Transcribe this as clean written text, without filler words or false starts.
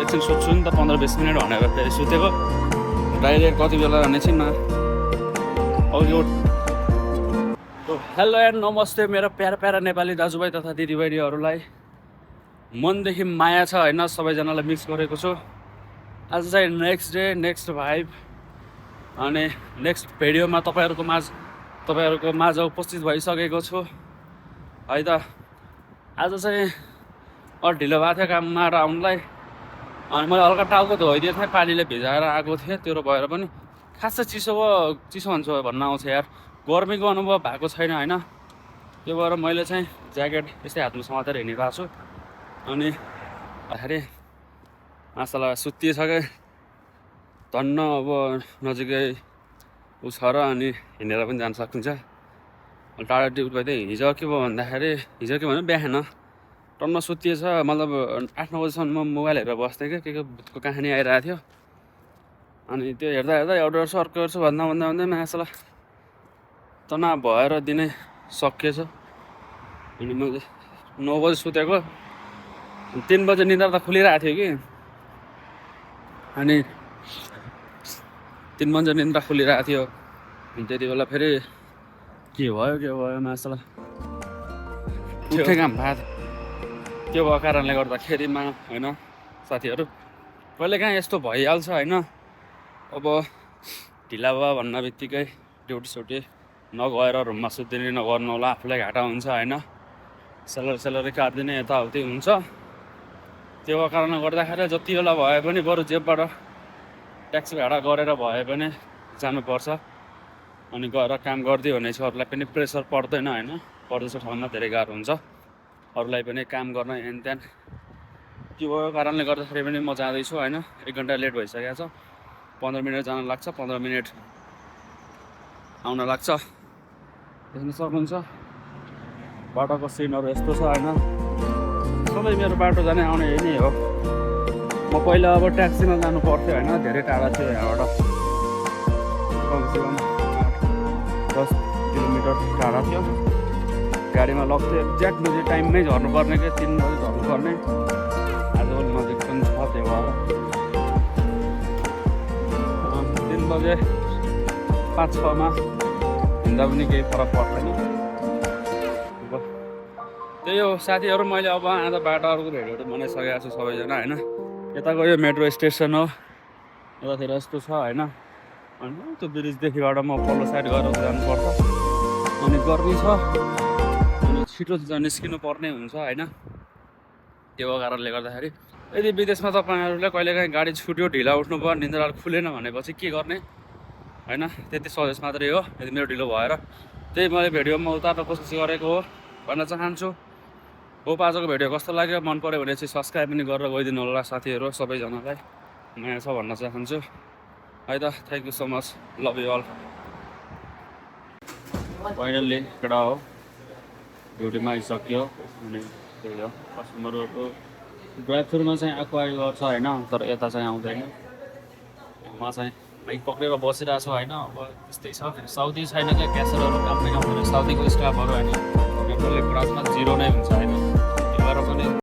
एकछिन सुत्छु नि त 15-20 मिनट भनेर फेरि सुतेको डाइरेक्ट कति बेला जाने छिन् हेलो एन्ड नमस्ते मेरो प्यारा प्यारा नेपाली दाजुभाइ तथा दिदीबहिनीहरूलाई मनदेखि माया छ होइन सबैजनालाई मिक्स गरेको छु आज चाहिँ नेक्स्ट डे नेक्स्ट भाइब अनि नेक्स्ट भिडियोमा तपाईँहरूको माझ उपस्थित भइसकेको छु है त आज चाहिँ ढिलो भएको थियो काममा आउनुलाई अनि मैले हल्का टाउको धोइदिएको थिएँ पानीले भिजाएर आएको थिएँ त्यो भएर पनि खासै चिसो हुन्छ भन्न आउँछ यार गर्मीको अनुभव भएको छैन होइन त्यो भएर मैले चाहिँ ज्याकेट यस्तै हातमा समातेर हिँडिरहेको छु अनि अरे मासला सुत्तिसके धन्न अब नजिकै उ छ र अनि हिँडेर पनि जान सकिन्छ टाढा ड्युटी भइदियो हिजो के भयो भन्दाखेरि हिजो के भन्यो बिहान टन्न सुत्तिएछ मतलब 8-9 बजीसम्म म मोबाइल हेरेर बस्थेँ के भूतको कहानी आइरहेको थियो अनि त्यो हेर्दा एउटा गर्छु अर्को गर्छु भन्दा मासला तनाव भएर दिनै सकिएछ अनि मैले 9 बजी सुतेको 3 बजे निद्रा त खुलिरहेको थियो कि अनि 3 बजे निद्रा खुलिरहेको थियो अनि त्यति बेला फेरि के भयो मासला उठे काम भएको त्यो भएको कारणले गर्दाखेरिमा होइन साथीहरू कहिलेकाहीँ यस्तो भइहाल्छ होइन अब ढिला भयो भन्न बित्तिकै ड्युटी नगएर रुममा सुत्दिने नगर्नु होला आफूलाई घाटा हुन्छ होइन सेलरी काट्दिने यताउति हुन्छ त्यो कारणले गर्दाखेरि जति बेला भए पनि बरु जेबबाट ट्याक्सी भाडा गरेर भए पनि जानुपर्छ अनि गएर काम गरिदियो भने चाहिँ अरूलाई पनि प्रेसर पर्दैन होइन पर्दैछ ठाउँमा धेरै गाह्रो हुन्छ अरूलाई पनि काम गर्न हेन त्यहाँ त्यो कारणले गर्दाखेरि पनि म जाँदैछु होइन 1 घन्टा लेट भइसकेको छ 15 मिनट जान लाग्छ 15 मिनट आउन लाग्छ देख्न सक्नुहुन्छ बाटोको सिनहरू यस्तो छ होइन सबै मेरो बाटो जाने आउने नै हो म पहिला अब ट्याक्सीमा जानु पर्थ्यो होइन धेरै टाढा थियो यहाँबाट कमसेकम 10 किलोमिटर टाढा थियो गाडीमा लग्थ्यो एक्ज्याक्ट बजी टाइममै झर्नुपर्ने कि 3 बजी झर्नुपर्ने आजभोलि नजिक पनि छ त्यो भएर 3 बजे 5-6मा हिँड्दा पनि केही फरक पर्दैन त्यही हो साथीहरू मैले अब आज बाटोहरूको भेटहरू बनाइसकेको छु सबैजना होइन यताको यो मेट्रो स्टेसन हो यतातिर यस्तो छ होइन अनि त्यो ब्रिजदेखिबाट म पल्लो साइड गएर जानुपर्छ अनि गर्मी छ अनि छिटो निस्किनु पर्ने हुन्छ होइन त्यो कारणले गर्दाखेरि यदि विदेशमा तपाईँहरूले कहिलेकाहीँ गाडी छुट्यो ढिला उठ्नु भयो निन्द्रा खुलेन भनेपछि के गर्ने होइन त्यति सजेस्ट मात्रै हो यदि मेरो ढिलो भएर त्यही मैले भिडियोमा उतार्न कोसिस गरेको हो भन्न चाहन्छु होप आजको भिडियो कस्तो लाग्यो मन पऱ्यो भने चाहिँ सब्सक्राइब पनि गरेर गइदिनु होला साथीहरू सबैजनालाई माया छ भन्न चाहन्छु है त thank you so much love you all finally केटा हो ड्युटीमा आइसक्यो अनि त्यही हो कस्टमरहरूको ड्राइभ थ्रुमा चाहिँ आएको छ होइन तर यता चाहिँ आउँदैन म चाहिँ बाइक पक्रेर बसिरहेको छु होइन अब त्यस्तै छ साउदी छैन क्या क्यासरहरू काम नै नहुँदैन साउदीको स्टाफहरू होइन पेट्रोलले प्रासमा 0 नै हुन्छ होइन त्यो भएर पनि